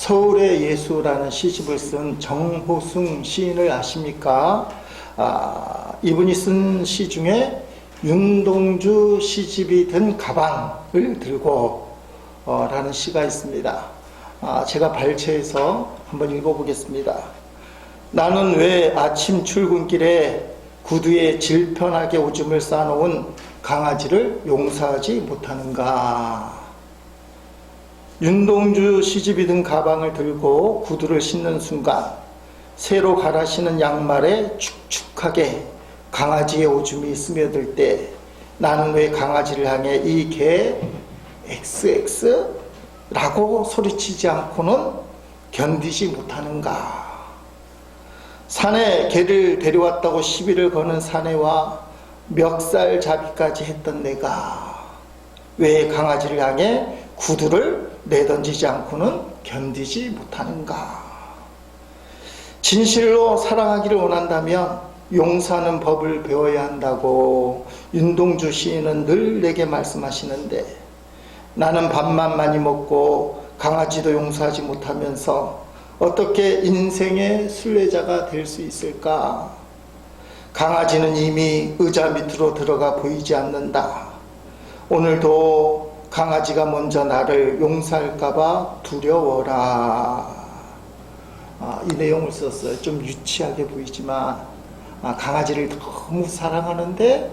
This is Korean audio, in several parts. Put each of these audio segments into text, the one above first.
서울의 예수라는 시집을 쓴 정호승 시인을 아십니까? 이분이 쓴 시 중에 윤동주 시집이 든 가방을 들고 라는 시가 있습니다. 제가 발췌해서 한번 읽어보겠습니다. 나는 왜 아침 출근길에 구두에 질편하게 오줌을 싸놓은 강아지를 용서하지 못하는가? 윤동주 시집이 든 가방을 들고 구두를 신는 순간 새로 갈아 신은 양말에 축축하게 강아지의 오줌이 스며들 때 나는 왜 강아지를 향해 이 개 XX? 라고 소리치지 않고는 견디지 못하는가? 산에 개를 데려왔다고 시비를 거는 사내와 멱살 잡이까지 했던 내가 왜 강아지를 향해 구두를 내던지지 않고는 견디지 못하는가? 진실로 사랑하기를 원한다면 용서하는 법을 배워야 한다고 윤동주 시인은 늘 내게 말씀하시는데 나는 밥만 많이 먹고 강아지도 용서하지 못하면서 어떻게 인생의 순례자가 될 수 있을까? 강아지는 이미 의자 밑으로 들어가 보이지 않는다. 오늘도 강아지가 먼저 나를 용서할까봐 두려워라. 이 내용을 썼어요. 좀 유치하게 보이지만 강아지를 너무 사랑하는데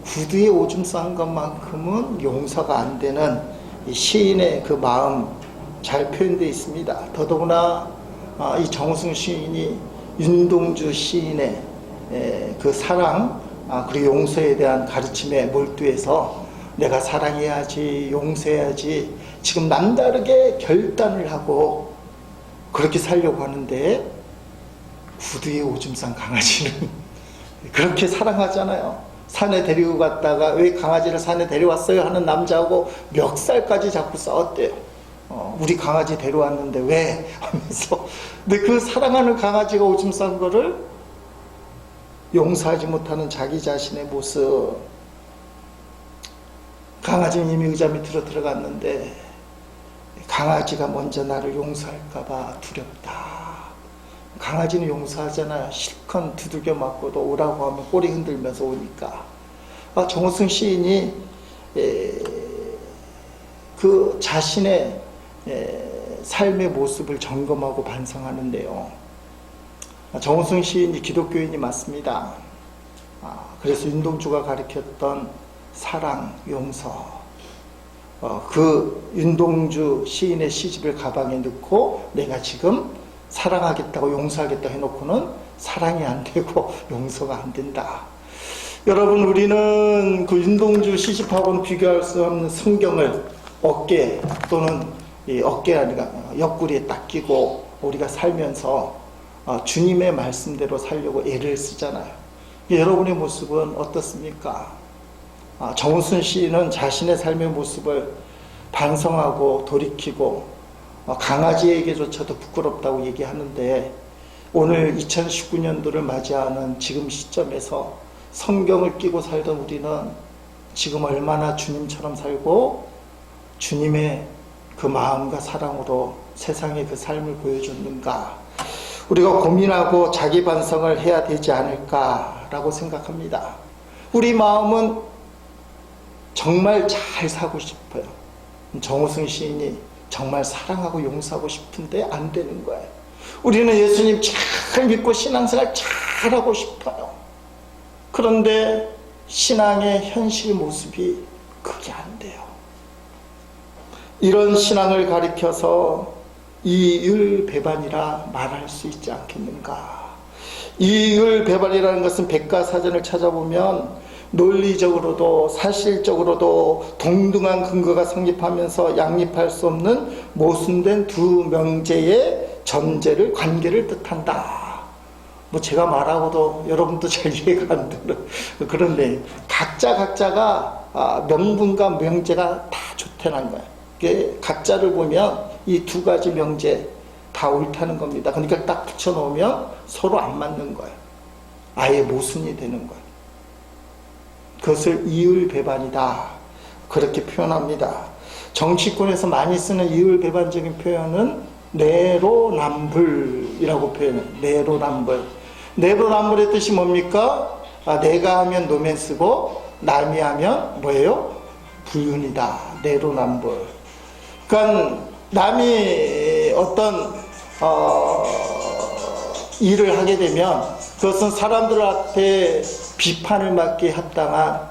구두에 오줌 싼 것만큼은 용서가 안 되는 이 시인의 그 마음 잘 표현되어 있습니다. 더더구나 이 정호승 시인이 윤동주 시인의 그 사랑 그리고 용서에 대한 가르침에 몰두해서 내가 사랑해야지 용서해야지 지금 남다르게 결단을 하고 그렇게 살려고 하는데 구두에 오줌 싼 강아지는 그렇게 사랑하잖아요. 산에 데리고 갔다가 왜 강아지를 산에 데려왔어요 하는 남자하고 멱살까지 잡고 싸웠대요. 우리 강아지 데려왔는데 왜? 하면서. 근데 그 사랑하는 강아지가 오줌 싼 거를 용서하지 못하는 자기 자신의 모습. 강아지는 이미 의자 밑으로 들어갔는데 강아지가 먼저 나를 용서할까봐 두렵다. 강아지는 용서하잖아요. 실컷 두들겨 맞고도 오라고 하면 꼬리 흔들면서 오니까. 정호승 시인이 그 자신의 삶의 모습을 점검하고 반성하는데요. 정호승 시인이 기독교인이 맞습니다. 그래서 윤동주가 가르쳤던 사랑, 용서, 그 윤동주 시인의 시집을 가방에 넣고 내가 지금 사랑하겠다고 용서하겠다 해놓고는 사랑이 안 되고 용서가 안 된다. 여러분, 우리는 그 윤동주 시집하고는 비교할 수 없는 성경을 어깨 또는 어깨 아니라 옆구리에 딱 끼고 우리가 살면서 주님의 말씀대로 살려고 애를 쓰잖아요. 여러분의 모습은 어떻습니까? 정우순 시인은 자신의 삶의 모습을 반성하고 돌이키고 강아지에게조차도 부끄럽다고 얘기하는데 오늘 2019년도를 맞이하는 지금 시점에서 성경을 끼고 살던 우리는 지금 얼마나 주님처럼 살고 주님의 그 마음과 사랑으로 세상에 그 삶을 보여줬는가, 우리가 고민하고 자기 반성을 해야 되지 않을까라고 생각합니다. 우리 마음은 정말 잘 살고 싶어요. 정호승 시인이 정말 사랑하고 용서하고 싶은데 안 되는 거예요. 우리는 예수님 잘 믿고 신앙생활 잘 하고 싶어요. 그런데 신앙의 현실 모습이 그게 안 돼요. 이런 신앙을 가리켜서 이율배반이라 말할 수 있지 않겠는가. 이율배반이라는 것은 백과사전을 찾아보면 논리적으로도 사실적으로도 동등한 근거가 성립하면서 양립할 수 없는 모순된 두 명제의 전제를, 관계를 뜻한다. 제가 말하고도 여러분도 잘 이해가 안 되는 그런데 각자가 명분과 명제가 다 좋다는 거예요. 각자를 보면 이 두 가지 명제 다 옳다는 겁니다. 그러니까 딱 붙여놓으면 서로 안 맞는 거예요. 아예 모순이 되는 거예요. 그것을 이율배반이다, 그렇게 표현합니다. 정치권에서 많이 쓰는 이율배반적인 표현은 내로남불이라고 표현해요. 내로남불. 내로남불의 뜻이 뭡니까? 내가 하면 노맨스고 남이 하면 뭐예요? 불륜이다. 내로남불. 그러니까 남이 어떤 일을 하게 되면 그것은 사람들한테 비판을 받기에 합당한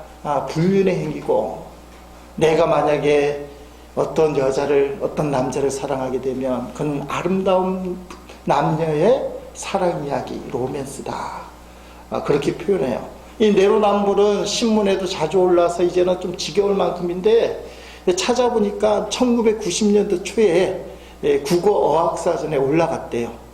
불륜의 행위고, 내가 만약에 어떤 여자를, 어떤 남자를 사랑하게 되면 그건 아름다운 남녀의 사랑 이야기, 로맨스다. 그렇게 표현해요. 이 내로남불은 신문에도 자주 올라서 이제는 좀 지겨울 만큼인데, 찾아보니까 1990년도 초에 국어 어학사전에 올라갔대요.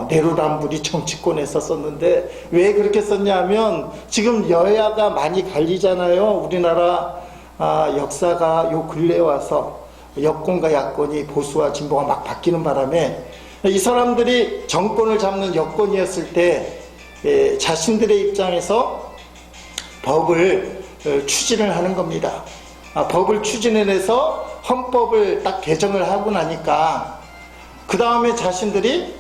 내로남불이 정치권에 썼었는데, 왜 그렇게 썼냐면 지금 여야가 많이 갈리잖아요. 우리나라 역사가 요 근래에 와서 여권과 야권이, 보수와 진보가 막 바뀌는 바람에 이 사람들이 정권을 잡는 여권이었을 때 자신들의 입장에서 법을 추진을 하는 겁니다. 법을 추진해내서 헌법을 딱 개정을 하고 나니까 그 다음에 자신들이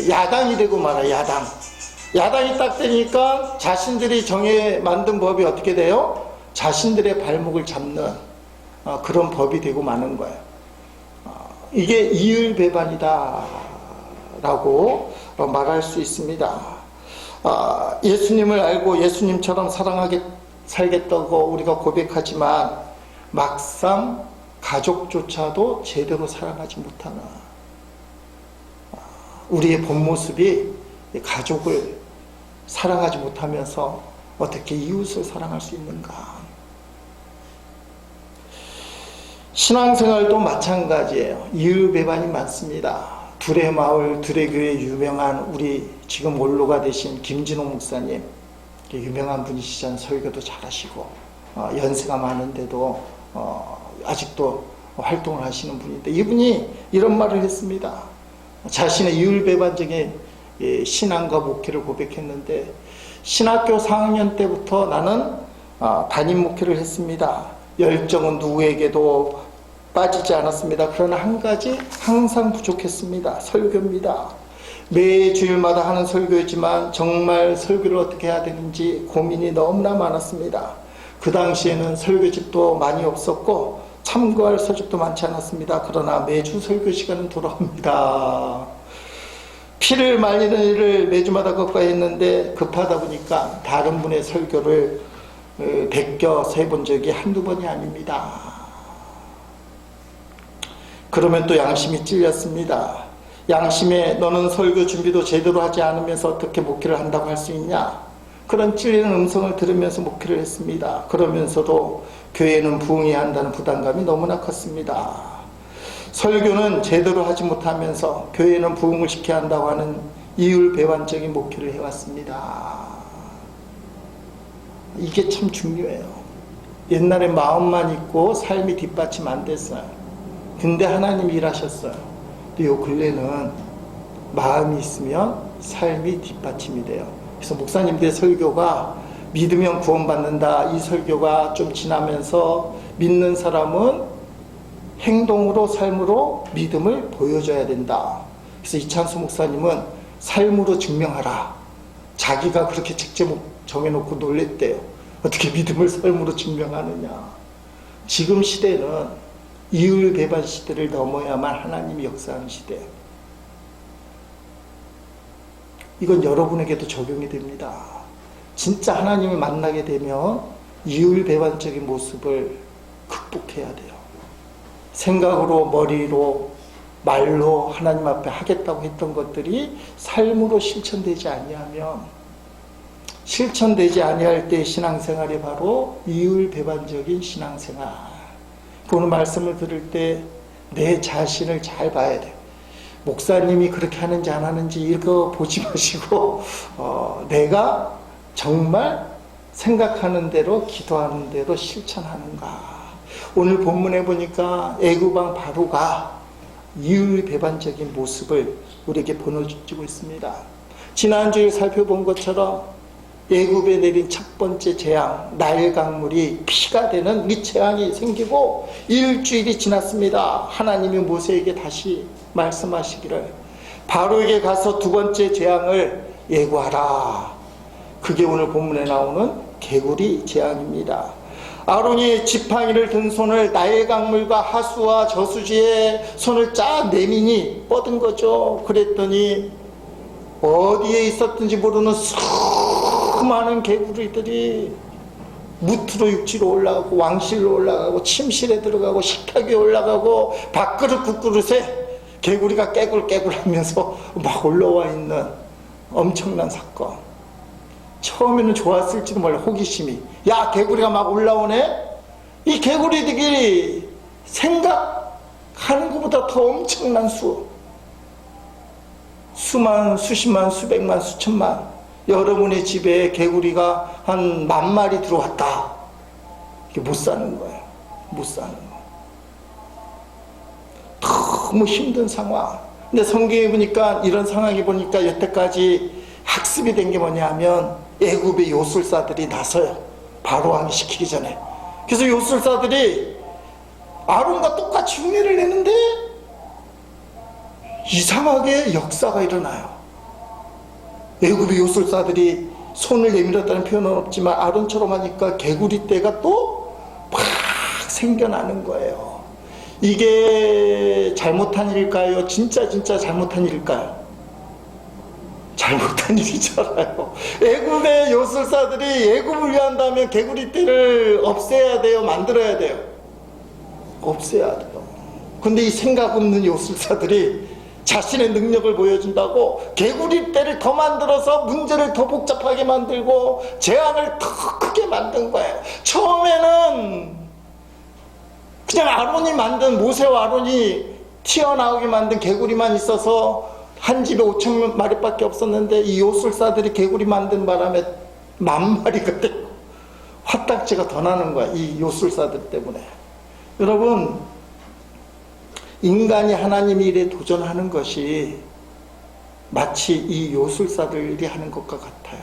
야당이 되고 말아요. 야당이 딱 되니까 자신들이 정해 만든 법이 어떻게 돼요? 자신들의 발목을 잡는 그런 법이 되고 마는 거예요. 이게 이율배반이다 라고 말할 수 있습니다. 예수님을 알고 예수님처럼 사랑하게 살겠다고 우리가 고백하지만 막상 가족조차도 제대로 사랑하지 못하는 우리의 본 모습이 가족을 사랑하지 못하면서 어떻게 이웃을 사랑할 수 있는가. 신앙생활도 마찬가지예요. 이율배반이 많습니다. 둘의 마을, 둘의 교회 유명한 우리 지금 원로가 되신 김진호 목사님, 유명한 분이시잖아요. 설교도 잘하시고 연세가 많은데도 아직도 활동을 하시는 분인데, 이분이 이런 말을 했습니다. 자신의 이율배반적인 신앙과 목회를 고백했는데, 신학교 4학년 때부터 나는 담임 목회를 했습니다. 열정은 누구에게도 빠지지 않았습니다. 그러나 한 가지 항상 부족했습니다. 설교입니다. 매 주일마다 하는 설교이지만 정말 설교를 어떻게 해야 되는지 고민이 너무나 많았습니다. 그 당시에는 설교집도 많이 없었고 참고할 서적도 많지 않았습니다. 그러나 매주 설교 시간은 돌아옵니다. 피를 말리는 일을 매주마다 겪어야 했는데, 급하다 보니까 다른 분의 설교를 베껴서 해본 적이 한두 번이 아닙니다. 그러면 또 양심이 찔렸습니다. 양심에 너는 설교 준비도 제대로 하지 않으면서 어떻게 목회를 한다고 할 수 있냐? 그런 찔리는 음성을 들으면서 목회를 했습니다. 그러면서도 교회는 부흥해야 한다는 부담감이 너무나 컸습니다. 설교는 제대로 하지 못하면서 교회는 부흥을 시켜야 한다고 하는 이율배반적인 목회를 해왔습니다. 이게 참 중요해요. 옛날에 마음만 있고 삶이 뒷받침 안 됐어요. 근데 하나님이 일하셨어요. 근데 요 근래는 마음이 있으면 삶이 뒷받침이 돼요. 그래서 목사님들의 설교가 믿으면 구원받는다, 이 설교가 좀 지나면서 믿는 사람은 행동으로, 삶으로 믿음을 보여줘야 된다. 그래서 이찬수 목사님은 삶으로 증명하라. 자기가 그렇게 책제목 정해놓고 놀랬대요. 어떻게 믿음을 삶으로 증명하느냐. 지금 시대는 이율배반 시대를 넘어야만 하나님이 역사하는 시대예요. 이건 여러분에게도 적용이 됩니다. 진짜 하나님을 만나게 되면 이율배반적인 모습을 극복해야 돼요. 생각으로, 머리로, 말로 하나님 앞에 하겠다고 했던 것들이 삶으로 실천되지 아니할 때의 신앙생활이 바로 이율배반적인 신앙생활. 오늘 말씀을 들을 때 내 자신을 잘 봐야 돼요. 목사님이 그렇게 하는지 안 하는지 이거 보지 마시고 내가 정말 생각하는 대로, 기도하는 대로 실천하는가. 오늘 본문에 보니까 애굽왕 바로가 이율배반적인 모습을 우리에게 보여주고 있습니다. 지난주에 살펴본 것처럼 애굽에 내린 첫 번째 재앙, 나일 강물이 피가 되는 이 재앙이 생기고 일주일이 지났습니다. 하나님이 모세에게 다시 말씀하시기를 바로에게 가서 두 번째 재앙을 예고하라. 그게 오늘 본문에 나오는 개구리 재앙입니다. 아론이 지팡이를 든 손을 나일 강물과 하수와 저수지에 손을 쫙 내미니 뻗은 거죠. 그랬더니 어디에 있었든지 모르는 수많은 개구리들이 무트로 육지로 올라가고 왕실로 올라가고 침실에 들어가고 식탁 위에 올라가고 밥그릇 국그릇에 개구리가 깨굴깨굴 하면서 막 올라와 있는 엄청난 사건. 처음에는 좋았을지도 몰라. 호기심이, 야 개구리가 막 올라오네. 이 개구리들이 생각하는 것보다 더 엄청난 수만, 수십만, 수백만, 수천만. 여러분의 집에 개구리가 한 10,000마리 들어왔다. 이게 못 사는 거예요. 못 사는 거. 너무 힘든 상황. 근데 성경에 보니까, 이런 상황에 보니까 여태까지 학습이 된 게 뭐냐 하면 애굽의 요술사들이 나서요. 바로왕이 시키기 전에. 그래서 요술사들이 아론과 똑같이 흉내를 내는데 이상하게 역사가 일어나요. 애굽의 요술사들이 손을 내밀었다는 표현은 없지만 아론처럼 하니까 개구리 떼가 또 막 생겨나는 거예요. 이게 잘못한 일일까요? 진짜 잘못한 일일까요? 잘못한 일이잖아요. 애굽의 요술사들이 애굽을 위한다면 개구리 떼를 없애야 돼요? 만들어야 돼요? 없애야 돼요. 근데 이 생각 없는 요술사들이 자신의 능력을 보여준다고 개구리 떼를 더 만들어서 문제를 더 복잡하게 만들고 재앙을 더 크게 만든 거예요. 처음에는 그냥 아론이 만든, 모세와 아론이 튀어나오게 만든 개구리만 있어서 한 집에 5,000마리밖에 없었는데 이 요술사들이 개구리 만든 바람에 10,000마리가 되고 화딱지가 더 나는 거야. 이 요술사들 때문에. 여러분, 인간이 하나님 일에 도전하는 것이 마치 이 요술사들이 하는 것과 같아요.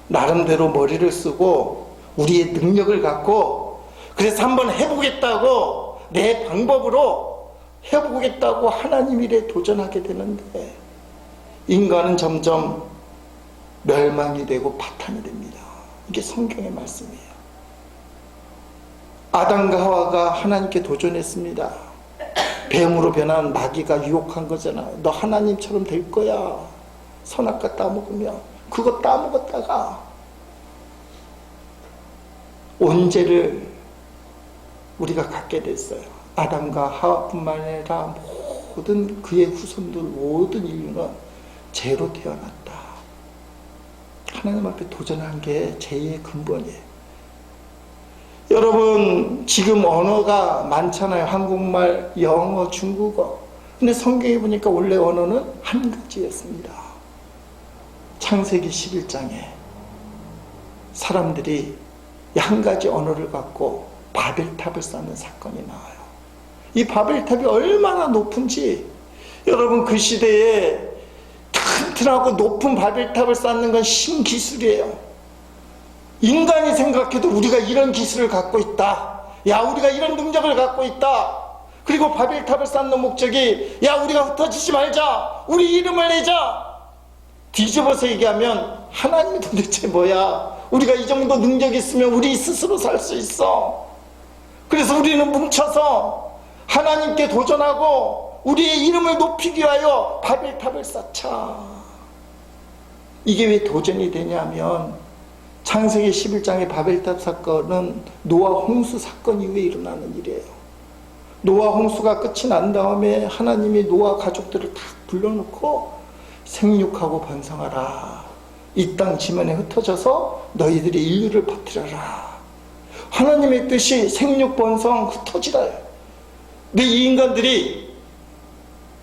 나름대로 머리를 쓰고 우리의 능력을 갖고 그래서 한번 해보겠다고 내 방법으로 해보겠다고 하나님 일에 도전하게 되는데 인간은 점점 멸망이 되고 파탄이 됩니다. 이게 성경의 말씀이에요. 아담과 하와가 하나님께 도전했습니다. 뱀으로 변한 마귀가 유혹한 거잖아요. 너 하나님처럼 될 거야. 선악과 따먹으면. 그거 따먹었다가 온죄를 우리가 갖게 됐어요. 아담과 하와뿐만 아니라 모든 그의 후손들, 모든 인류는 죄로 태어났다. 하나님 앞에 도전한 게 죄의 근본이에요. 여러분, 지금 언어가 많잖아요. 한국말, 영어, 중국어. 근데 성경에 보니까 원래 언어는 한 가지였습니다. 창세기 11장에 사람들이 한 가지 언어를 갖고 바벨탑을 쌓는 사건이 나와요. 이 바벨탑이 얼마나 높은지, 여러분, 그 시대에 튼튼하고 높은 바벨탑을 쌓는 건 신기술이에요. 인간이 생각해도 우리가 이런 기술을 갖고 있다. 야, 우리가 이런 능력을 갖고 있다. 그리고 바벨탑을 쌓는 목적이, 야, 우리가 흩어지지 말자. 우리 이름을 내자. 뒤집어서 얘기하면 하나님이 도대체 뭐야? 우리가 이 정도 능력이 있으면 우리 스스로 살 수 있어. 그래서 우리는 뭉쳐서 하나님께 도전하고 우리의 이름을 높이기 위하여 바벨탑을 쌓자. 이게 왜 도전이 되냐면 창세기 11장의 바벨탑 사건은 노아 홍수 사건 이후에 일어나는 일이에요. 노아 홍수가 끝이 난 다음에 하나님이 노아 가족들을 다 불러놓고 생육하고 번성하라. 이 땅 지면에 흩어져서 너희들이 인류를 퍼뜨려라. 하나님의 뜻이 생육 번성 흩어지라. 근데 이 인간들이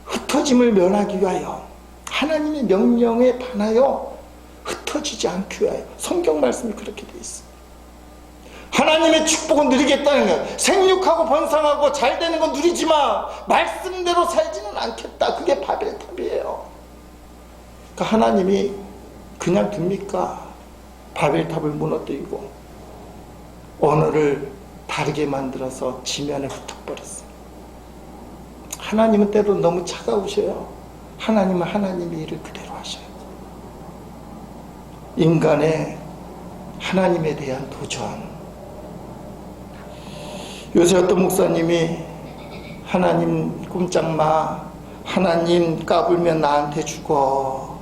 흩어짐을 면하기 위하여 하나님의 명령에 반하여 흩어지지 않기 위하여, 성경 말씀이 그렇게 되어 있습니다. 하나님의 축복은 누리겠다는 거예요. 생육하고 번성하고 잘 되는 건 누리지만 말씀대로 살지는 않겠다. 그게 바벨탑이에요. 그러니까 하나님이 그냥 둡니까? 바벨탑을 무너뜨리고 언어를 다르게 만들어서 지면에 흩어버렸어요. 하나님은 때로 너무 차가우셔요. 하나님은 하나님의 일을 그대로 하셔요. 인간의 하나님에 대한 도전. 요새 어떤 목사님이 하나님 꼼짝마, 하나님 까불면 나한테 죽어,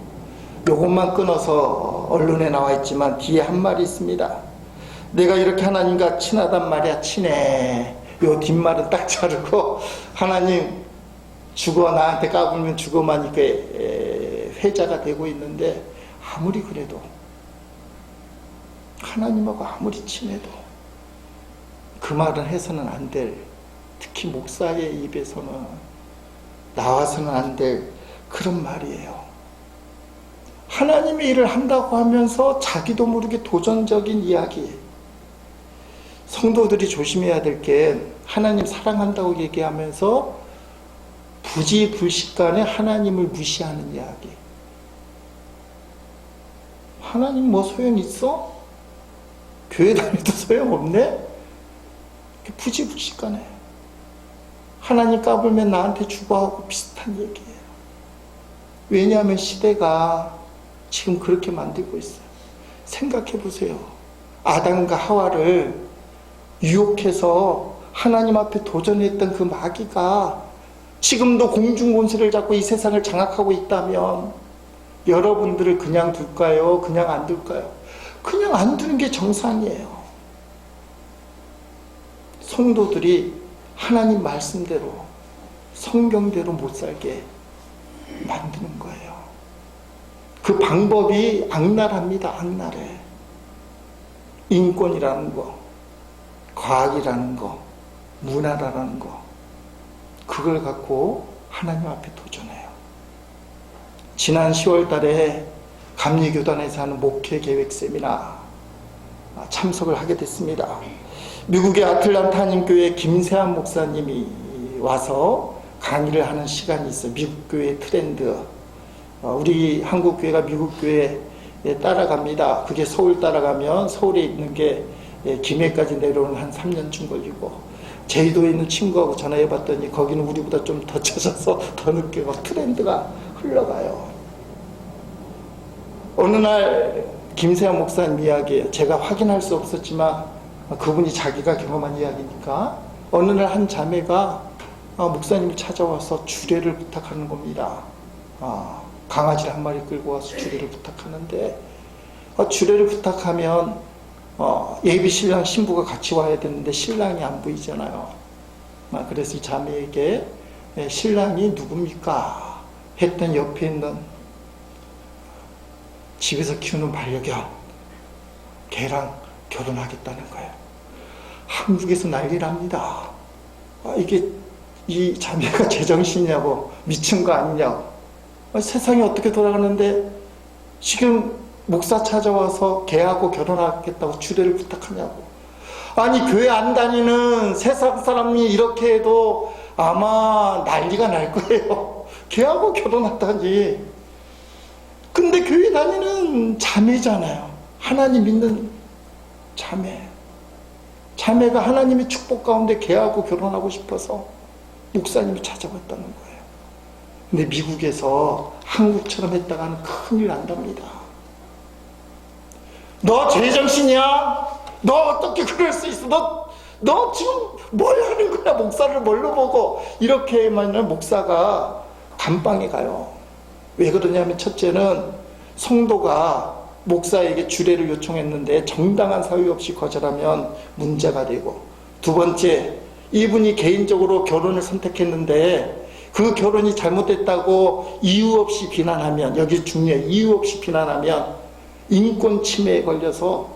요것만 끊어서 언론에 나와 있지만 뒤에 한 말이 있습니다. 내가 이렇게 하나님과 친하단 말이야. 친해. 요 뒷말은 딱 자르고 하나님 죽어, 나한테 까불면 죽어만 이게 회자가 되고 있는데, 아무리 그래도 하나님하고 아무리 친해도 그 말은 해서는 안 될, 특히 목사의 입에서는 나와서는 안 될 그런 말이에요. 하나님의 일을 한다고 하면서 자기도 모르게 도전적인 이야기. 성도들이 조심해야 될 게, 하나님 사랑한다고 얘기하면서 부지불식간에 하나님을 무시하는 이야기. 하나님 뭐 소용 있어? 교회 다녀도 소용없네? 부지불식간에 하나님 까불면 나한테 죽어하고 비슷한 얘기예요. 왜냐하면 시대가 지금 그렇게 만들고 있어요. 생각해 보세요. 아담과 하와를 유혹해서 하나님 앞에 도전했던 그 마귀가 지금도 공중권세를 잡고 이 세상을 장악하고 있다면 여러분들을 그냥 둘까요? 그냥 안 둘까요? 그냥 안 두는 게 정상이에요. 성도들이 하나님 말씀대로, 성경대로 못 살게 만드는 거예요. 그 방법이 악랄합니다. 악랄해. 인권이라는 거, 과학이라는 거, 문화라는 거, 그걸 갖고 하나님 앞에 도전해요. 지난 10월 달에 감리교단에서 하는 목회 계획 세미나 참석을 하게 됐습니다. 미국의 아틀란타 한인교회 김세한 목사님이 와서 강의를 하는 시간이 있어요. 미국 교회 트렌드. 우리 한국 교회가 미국 교회에 따라갑니다. 그게 서울 따라가면 서울에 있는 게 김해까지 내려오는 한 3년쯤 걸리고, 제주도에 있는 친구하고 전화해봤더니 거기는 우리보다 좀 더 찾아서 더 늦게 트렌드가 흘러가요. 어느 날 김세한 목사님 이야기예요. 제가 확인할 수 없었지만 그분이 자기가 경험한 이야기니까, 어느 날 한 자매가 목사님을 찾아와서 주례를 부탁하는 겁니다. 강아지를 한 마리 끌고 와서 주례를 부탁하는데, 주례를 부탁하면 예비 신랑 신부가 같이 와야 되는데 신랑이 안 보이잖아요. 그래서 이 자매에게 신랑이 누굽니까? 했던 옆에 있는 집에서 키우는 반려견, 걔랑 결혼하겠다는 거예요. 한국에서 난리랍니다. 이게 이 자매가 제정신이냐고, 미친 거 아니냐고. 세상이 어떻게 돌아가는데 지금 목사 찾아와서 걔하고 결혼하겠다고 주례를 부탁하냐고. 아니, 교회 안 다니는 세상 사람이 이렇게 해도 아마 난리가 날 거예요. 걔하고 결혼하다니. 근데 교회 다니는 자매잖아요. 하나님 믿는 자매. 자매가 하나님의 축복 가운데 걔하고 결혼하고 싶어서 목사님이 찾아왔다는 거예요. 근데 미국에서 한국처럼 했다가는 큰일 난답니다. 너 제정신이야? 너 어떻게 그럴 수 있어? 너 지금 뭘 하는 거야? 목사를 뭘로 보고? 이렇게 하면 목사가 감방에 가요. 왜 그러냐면, 첫째는 성도가 목사에게 주례를 요청했는데 정당한 사유 없이 거절하면 문제가 되고, 두 번째, 이분이 개인적으로 결혼을 선택했는데 그 결혼이 잘못됐다고 이유 없이 비난하면, 여기 중요해, 이유 없이 비난하면 인권 침해에 걸려서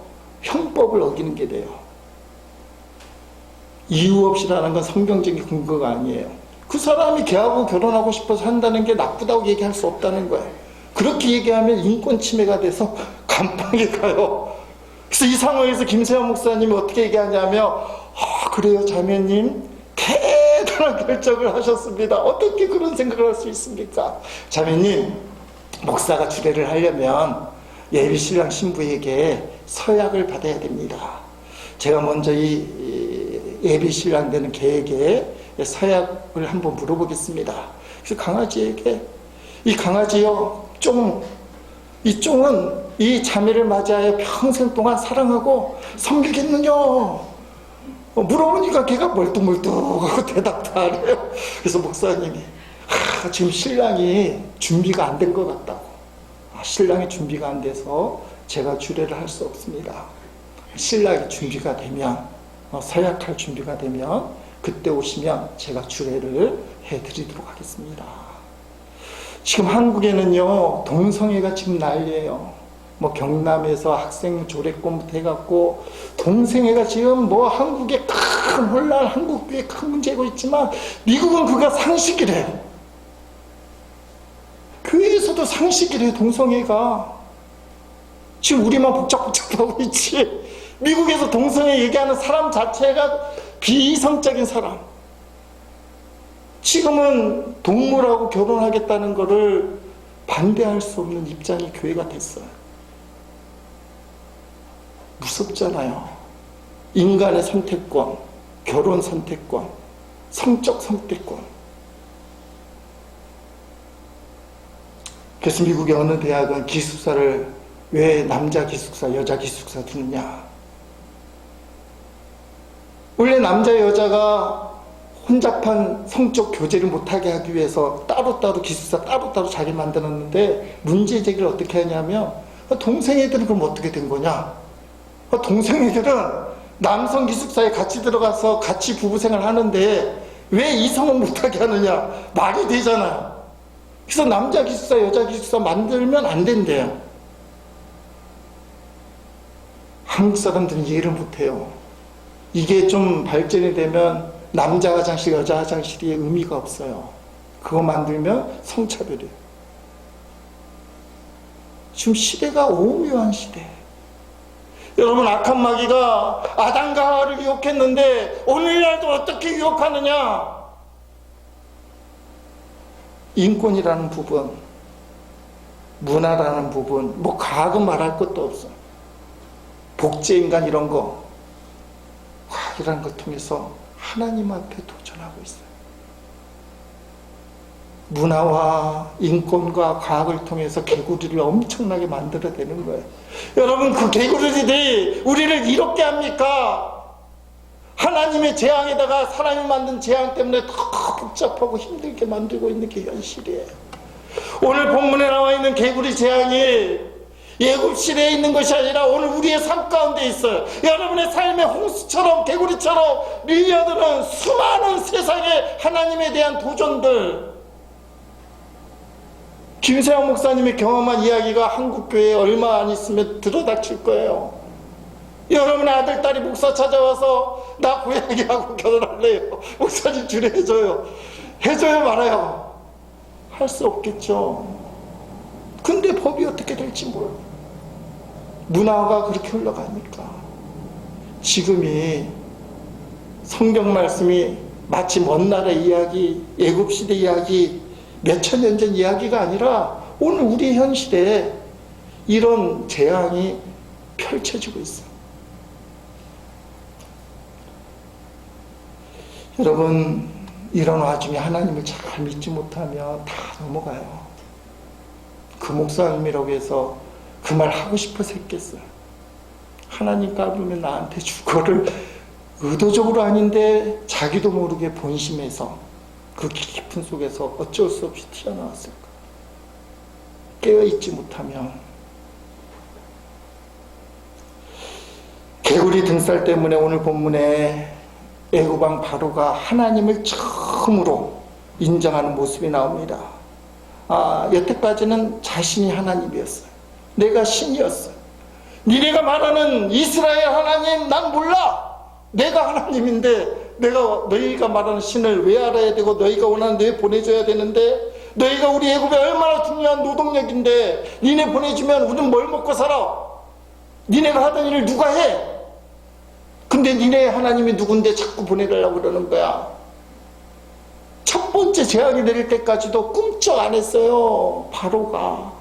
형법을 어기는 게 돼요. 이유 없이라는 건 성경적인 근거가 아니에요. 그 사람이 걔하고 결혼하고 싶어서 한다는 게 나쁘다고 얘기할 수 없다는 거예요. 그렇게 얘기하면 인권 침해가 돼서 감방에 가요. 그래서 이 상황에서 김세환 목사님이 어떻게 얘기하냐면, 그래요 자매님, 대단한 결정을 하셨습니다. 어떻게 그런 생각을 할 수 있습니까? 자매님, 목사가 주례를 하려면 예비 신랑 신부에게 서약을 받아야 됩니다. 제가 먼저 이 예비 신랑 되는 걔에게 서약을 한번 물어보겠습니다. 그래서 강아지에게, 이 강아지요, 이 쫑은 이 자매를 맞이하여 평생 동안 사랑하고 섬기겠느냐? 물어보니까 걔가 멀뚱멀뚱하고 대답도 안 해요. 그래서 목사님이, 지금 신랑이 준비가 안 된 것 같다고. 신랑이 준비가 안 돼서 제가 주례를 할 수 없습니다. 신랑이 준비가 되면, 서약할 준비가 되면 그때 오시면 제가 주례를 해드리도록 하겠습니다. 지금 한국에는요, 동성애가 지금 난리예요. 경남에서 학생 조례권부터 해갖고 동성애가 지금 한국에 큰 혼란, 한국교회 큰 문제고 있지만 미국은 그가 상식이래요. 교회에서도 상식이래요, 동성애가. 지금 우리만 복잡복잡하고 있지. 미국에서 동성애 얘기하는 사람 자체가 비이성적인 사람. 지금은 동물하고 결혼하겠다는 것을 반대할 수 없는 입장이 교회가 됐어요. 무섭잖아요. 인간의 선택권, 결혼 선택권, 성적 선택권. 그래서 미국의 어느 대학은 기숙사를 왜 남자 기숙사, 여자 기숙사 두느냐. 원래 남자 여자가 혼잡한 성적 교제를 못하게 하기 위해서 따로따로 기숙사 따로따로 자리 만들었는데, 문제 제기를 어떻게 하냐면, 동생애들은 그럼 어떻게 된 거냐. 동생애들은 남성 기숙사에 같이 들어가서 같이 부부생활 하는데 왜 이성은 못하게 하느냐. 말이 되잖아요. 그래서 남자 기숙사 여자 기숙사 만들면 안 된대요. 한국 사람들은 이해를 못해요. 이게 좀 발전이 되면 남자 화장실 여자 화장실이 의미가 없어요. 그거 만들면 성차별이에요. 지금 시대가 오묘한 시대. 여러분, 악한 마귀가 아담과 하와를 유혹했는데 오늘날도 어떻게 유혹하느냐. 인권이라는 부분, 문화라는 부분, 과학은 말할 것도 없어. 복제인간 이런 거, 과학이라는 걸 통해서 하나님 앞에 도전하고 있어요. 문화와 인권과 과학을 통해서 개구리를 엄청나게 만들어내는 거예요. 여러분, 그 개구리들이 우리를 이롭게 합니까? 하나님의 재앙에다가 사람이 만든 재앙 때문에 더 복잡하고 힘들게 만들고 있는 게 현실이에요. 오늘 본문에 나와 있는 개구리 재앙이 예굽시대에 있는 것이 아니라 오늘 우리의 삶 가운데 있어요. 여러분의 삶의 홍수처럼 개구리처럼 밀려드는 수많은 세상의 하나님에 대한 도전들. 김세영 목사님이 경험한 이야기가 한국교회에 얼마 안 있으면 들어닥칠 거예요. 여러분의 아들, 딸이 목사 찾아와서 나 고양이하고 결혼할래요. 목사님 주례해줘요. 해줘요 말아요. 할 수 없겠죠. 근데 법이 어떻게 될지 몰라요. 문화가 그렇게 흘러가니까. 지금이 성경 말씀이 마치 먼 나라의 이야기, 애굽시대 이야기, 몇천 년 전 이야기가 아니라 오늘 우리 현실에 이런 재앙이 펼쳐지고 있어요. 여러분, 이런 와중에 하나님을 잘 믿지 못하면 다 넘어가요. 그 목사님이라고 해서 그 말 하고 싶어서 했겠어요. 하나님 까불면 나한테 줄 거를 의도적으로 아닌데 자기도 모르게 본심에서 그 깊은 속에서 어쩔 수 없이 튀어나왔을까. 깨어있지 못하면. 개구리 등살 때문에 오늘 본문에 애굽왕 바로가 하나님을 처음으로 인정하는 모습이 나옵니다. 여태까지는 자신이 하나님이었어요. 내가 신이었어요. 니네가 말하는 이스라엘 하나님 난 몰라. 내가 하나님인데 내가 너희가 말하는 신을 왜 알아야 되고 너희가 원하는 데 보내줘야 되는데 너희가 우리 애굽에 얼마나 중요한 노동력인데 니네 보내주면 우리는 뭘 먹고 살아? 니네가 하던 일을 누가 해? 근데 니네 하나님이 누군데 자꾸 보내달라고 그러는 거야. 첫 번째 재앙이 내릴 때까지도 꿈쩍 안 했어요, 바로가.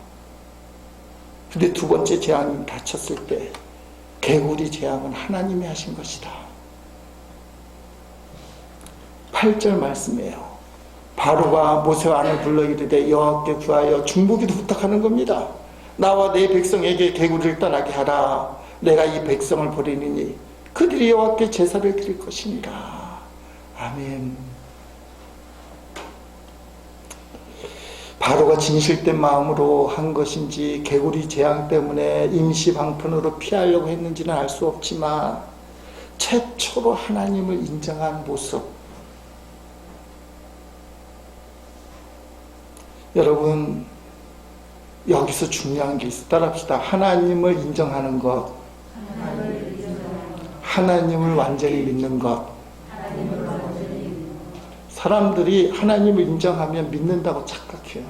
근데 두 번째 재앙이 닥쳤을 때 개구리 재앙은 하나님이 하신 것이다. 8절 말씀이에요. 바로가 모세와 아론을 불러 이르되 여호와께 구하여 중보기도 부탁하는 겁니다. 나와 내 백성에게 개구리를 떠나게 하라. 내가 이 백성을 버리니 그들이 여호와께 제사를 드릴 것이니라. 아멘. 바로가 진실된 마음으로 한 것인지 개구리 재앙 때문에 임시 방편으로 피하려고 했는지는 알 수 없지만 최초로 하나님을 인정한 모습. 여러분, 여기서 중요한 게 있어. 따라합시다. 하나님을 인정하는 것, 하나님을 완전히 믿는 것. 사람들이 하나님을 인정하면 믿는다고 착각해요.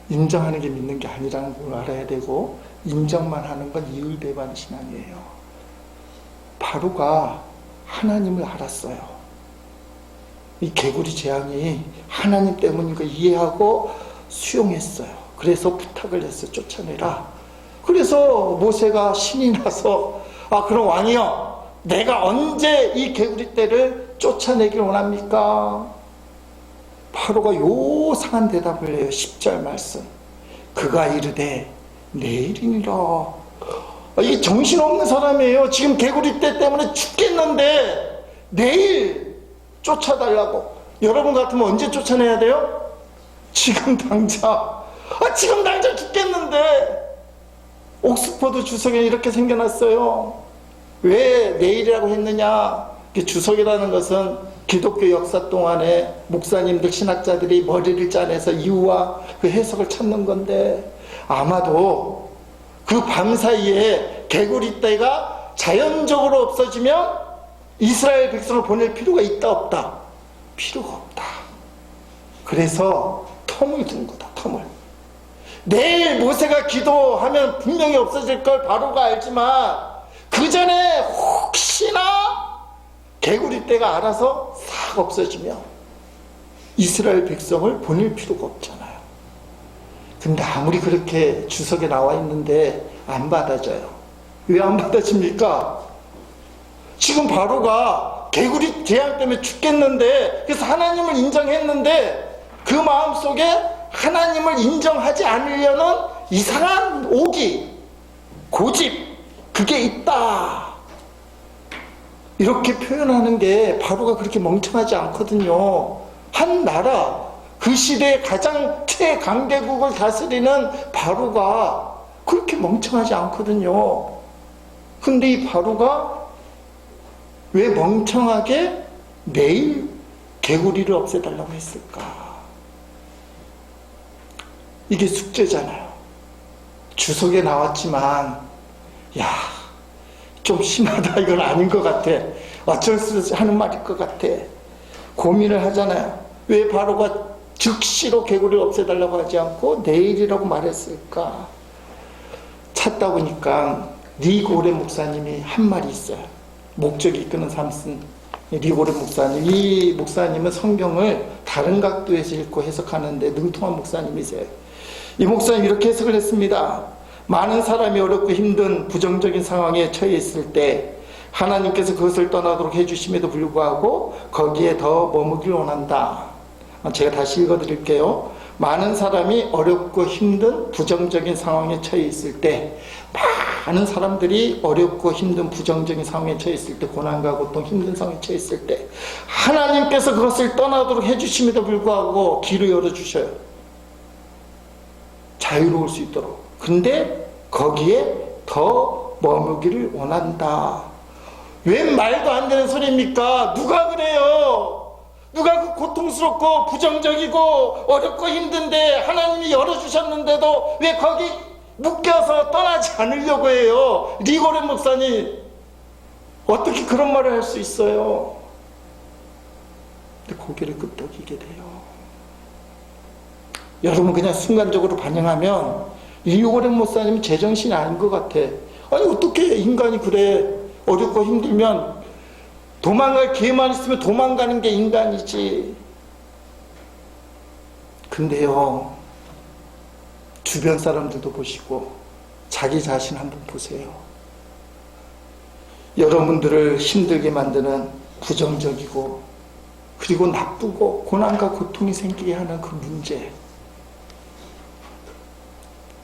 인정하는 게 믿는 게 아니라는 걸 알아야 되고, 인정만 하는 건 이율배반 신앙이에요. 바로가 하나님을 알았어요. 이 개구리 재앙이 하나님 때문인 걸 이해하고 수용했어요. 그래서 부탁을 했어요. 쫓아내라. 그래서 모세가 신이 나서 그럼 왕이여, 내가 언제 이 개구리 떼를 쫓아내길 원합니까? 바로가 요상한 대답을 해요. 10절 말씀. 그가 이르되 내일이니라. 이게 정신없는 사람이에요. 지금 개구리 떼 때문에 죽겠는데 내일 쫓아달라고. 여러분 같으면 언제 쫓아내야 돼요? 지금 당장. 지금 당장 죽겠는데. 옥스퍼드 주석에 이렇게 생겨났어요. 왜 내일이라고 했느냐? 주석이라는 것은 기독교 역사 동안에 목사님들, 신학자들이 머리를 짜내서 이유와 그 해석을 찾는 건데, 아마도 그 밤사이에 개구리 떼가 자연적으로 없어지면 이스라엘 백성을 보낼 필요가 있다 없다? 필요가 없다. 그래서 텀을 둔 거다. 텀을. 내일 모세가 기도하면 분명히 없어질 걸 바로가 알지만 그 전에 혹시나 개구리 떼가 알아서 싹 없어지면 이스라엘 백성을 보낼 필요가 없잖아요. 근데 아무리 그렇게 주석에 나와 있는데 안 받아져요. 왜 안 받아집니까? 지금 바로가 개구리 재앙 때문에 죽겠는데, 그래서 하나님을 인정했는데 그 마음속에 하나님을 인정하지 않으려는 이상한 오기, 고집, 그게 있다. 이렇게 표현하는 게 바로가 그렇게 멍청하지 않거든요. 한 나라, 그 시대의 가장 최강대국을 다스리는 바로가 그렇게 멍청하지 않거든요. 근데 이 바로가 왜 멍청하게 내일 개구리를 없애달라고 했을까? 이게 숙제잖아요. 주석에 나왔지만, 좀 심하다. 이건 아닌 것 같아. 어쩔 수 없이 하는 말일 것 같아. 고민을 하잖아요. 왜 바로가 즉시로 개구리를 없애달라고 하지 않고 내일이라고 말했을까? 찾다 보니까 리고레 목사님이 한 말이 있어요. 목적이 이끄는 삼슨 리고레 목사님. 이 목사님은 성경을 다른 각도에서 읽고 해석하는데 능통한 목사님이세요. 이 목사님 이렇게 해석을 했습니다. 많은 사람이 어렵고 힘든 부정적인 상황에 처해 있을 때 하나님께서 그것을 떠나도록 해주심에도 불구하고 거기에 더 머무길 원한다. 제가 다시 읽어드릴게요. 많은 사람이 어렵고 힘든 부정적인 상황에 처해 있을 때, 많은 사람들이 어렵고 힘든 부정적인 상황에 처해 있을 때, 고난과 고통, 힘든 상황에 처해 있을 때 하나님께서 그것을 떠나도록 해주심에도 불구하고 길을 열어주셔요. 자유로울 수 있도록. 근데 거기에 더 머무기를 원한다. 웬 말도 안 되는 소리입니까? 누가 그래요? 누가 그 고통스럽고 부정적이고 어렵고 힘든데 하나님이 열어주셨는데도 왜 거기 묶여서 떠나지 않으려고 해요? 리고레 목사님, 어떻게 그런 말을 할 수 있어요? 근데 고개를 끄덕이게 돼요. 여러분 그냥 순간적으로 반영하면 리고레 목사님은 제정신이 아닌 것 같아. 아니 어떻게 인간이 그래? 어렵고 힘들면 도망갈 기회만 있으면 도망가는 게 인간이지. 근데요, 주변 사람들도 보시고 자기 자신 한번 보세요. 여러분들을 힘들게 만드는 부정적이고 그리고 나쁘고 고난과 고통이 생기게 하는 그 문제,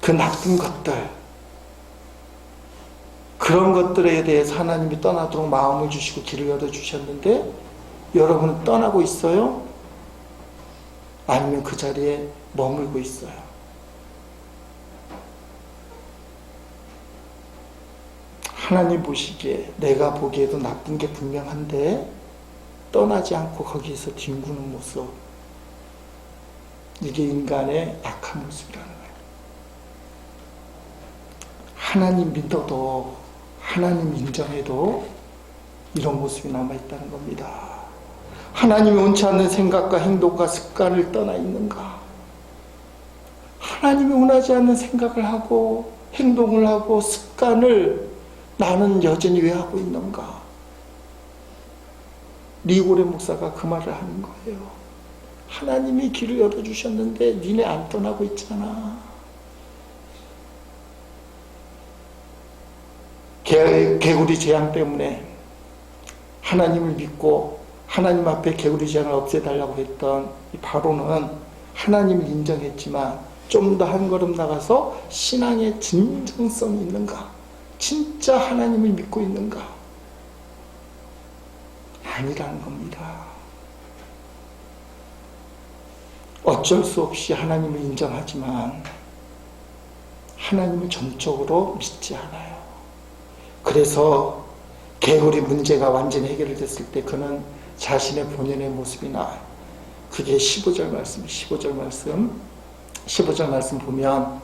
그 나쁜 것들, 그런 것들에 대해서 하나님이 떠나도록 마음을 주시고 길을 열어주셨는데 여러분은 떠나고 있어요? 아니면 그 자리에 머물고 있어요? 하나님 보시기에 내가 보기에도 나쁜 게 분명한데 떠나지 않고 거기에서 뒹구는 모습, 이게 인간의 악한 모습이라는 거예요. 하나님 믿어도 하나님 인정해도 이런 모습이 남아있다는 겁니다. 하나님이 원치 않는 생각과 행동과 습관을 떠나 있는가? 하나님이 원하지 않는 생각을 하고 행동을 하고 습관을 나는 여전히 왜 하고 있는가? 리고레 목사가 그 말을 하는 거예요. 하나님이 길을 열어주셨는데 니네 안 떠나고 있잖아. 개구리 재앙 때문에 하나님을 믿고 하나님 앞에 개구리 재앙을 없애달라고 했던 이 바로는 하나님을 인정했지만 좀 더 한 걸음 나가서 신앙의 진정성이 있는가? 진짜 하나님을 믿고 있는가? 아니라는 겁니다. 어쩔 수 없이 하나님을 인정하지만 하나님을 전적으로 믿지 않아요. 그래서 개구리 문제가 완전히 해결됐을 때 그는 자신의 본연의 모습이나 그게 15절 말씀 보면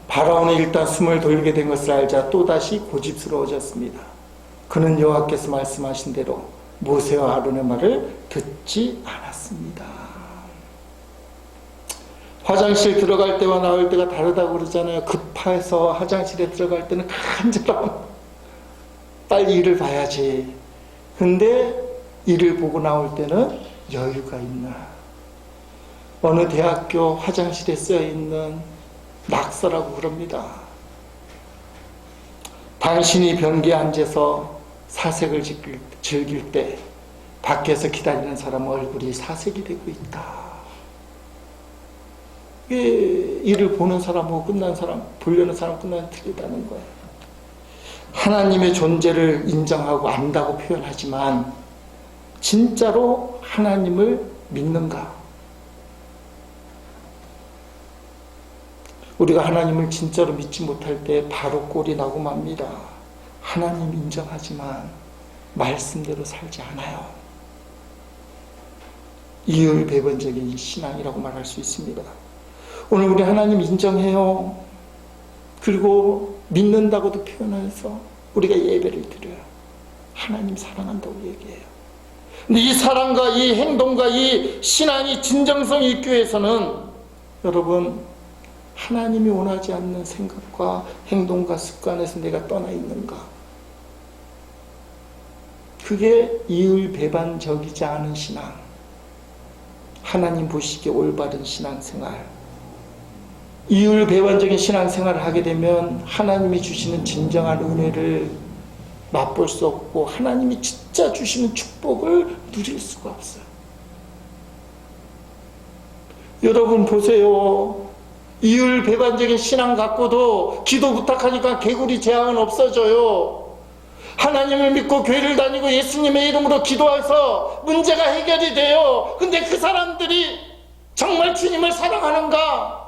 바라오는 일단 숨을 돌리게 된 것을 알자 또다시 고집스러워졌습니다. 그는 여호와께서 말씀하신 대로 모세와 아론의 말을 듣지 않았습니다. 화장실 들어갈 때와 나올 때가 다르다고 그러잖아요. 급해서 화장실에 들어갈 때는 간절함, 빨리 일을 봐야지. 근데 일을 보고 나올 때는 여유가 있나. 어느 대학교 화장실에 쓰여있는 낙서라고 그럽니다. 당신이 변기에 앉아서 사색을 즐길 때 밖에서 기다리는 사람 얼굴이 사색이 되고 있다. 이게 일을 보는 사람하고 끝난 사람, 보려는 사람 끝나는 틀리다는 거예요. 하나님의 존재를 인정하고 안다고 표현하지만 진짜로 하나님을 믿는가? 우리가 하나님을 진짜로 믿지 못할 때 바로 꼴이 나고 맙니다. 하나님 인정하지만 말씀대로 살지 않아요. 이율배반적인 신앙이라고 말할 수 있습니다. 오늘 우리 하나님 인정해요. 그리고 믿는다고도 표현해서 우리가 예배를 드려요. 하나님 사랑한다고 얘기해요. 근데 이 사랑과 이 행동과 이 신앙이 진정성이 있기 위해서는 여러분 하나님이 원하지 않는 생각과 행동과 습관에서 내가 떠나 있는가? 그게 이율배반적이지 않은 신앙, 하나님 보시기에 올바른 신앙생활. 이율배반적인 신앙생활을 하게 되면 하나님이 주시는 진정한 은혜를 맛볼 수 없고 하나님이 진짜 주시는 축복을 누릴 수가 없어요. 여러분 보세요. 이율배반적인 신앙 갖고도 기도 부탁하니까 개구리 재앙은 없어져요. 하나님을 믿고 교회를 다니고 예수님의 이름으로 기도해서 문제가 해결이 돼요. 근데 그 사람들이 정말 주님을 사랑하는가?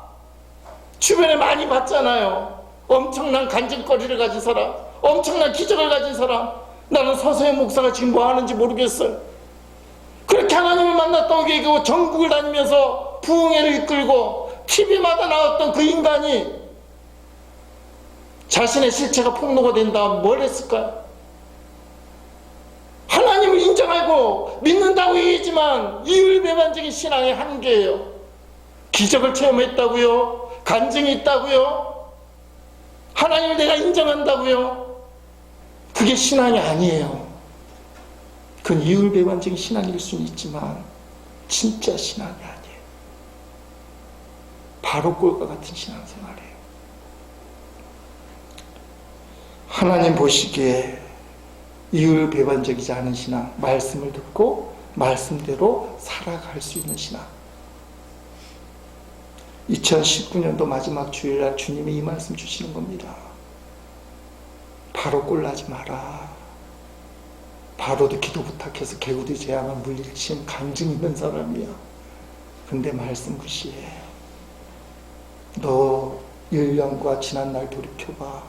주변에 많이 봤잖아요. 엄청난 간증거리를 가진 사람, 엄청난 기적을 가진 사람. 나는 서세현 목사가 지금 뭐 하는지 모르겠어요. 그렇게 하나님을 만났다고 얘기하고 전국을 다니면서 부흥회를 이끌고 TV마다 나왔던 그 인간이 자신의 실체가 폭로가 된다면 뭘 했을까요? 하나님을 인정하고 믿는다고 얘기하지만 이율배반적인 신앙의 한계예요. 기적을 체험했다고요? 간증이 있다고요? 하나님을 내가 인정한다고요? 그게 신앙이 아니에요. 그건 이율배반적인 신앙일 수는 있지만 진짜 신앙이 아니에요. 바로 꼴과 같은 신앙생활이에요. 하나님 보시기에 이율배반적이지 않은 신앙, 말씀을 듣고 말씀대로 살아갈 수 있는 신앙. 2019년도 마지막 주일날 주님이 이 말씀 주시는 겁니다. 바로 꼴나지 마라. 바로도 기도 부탁해서 개구리 재앙을 물리친 간증 있는 사람이야. 근데 말씀 무시해. 너 1년과 지난 날 돌이켜봐.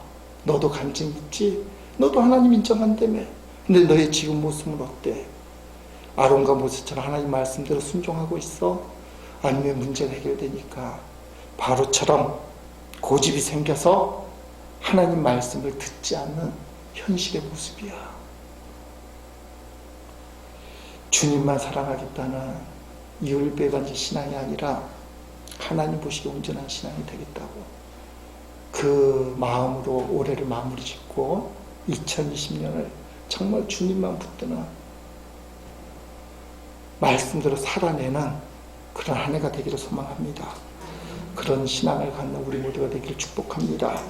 너도 간증 있지? 너도 하나님 인정한다며. 근데 너의 지금 모습은 어때? 아론과 모세처럼 하나님 말씀대로 순종하고 있어? 아니면 문제가 해결되니까 바로처럼 고집이 생겨서 하나님 말씀을 듣지 않는 현실의 모습이야. 주님만 사랑하겠다는 이율배반적 신앙이 아니라 하나님 보시기에 온전한 신앙이 되겠다고 그 마음으로 올해를 마무리 짓고 2020년을 정말 주님만 붙드는 말씀대로 살아내는 그런 한 해가 되기를 소망합니다. 그런 신앙을 갖는 우리 모두가 되기를 축복합니다.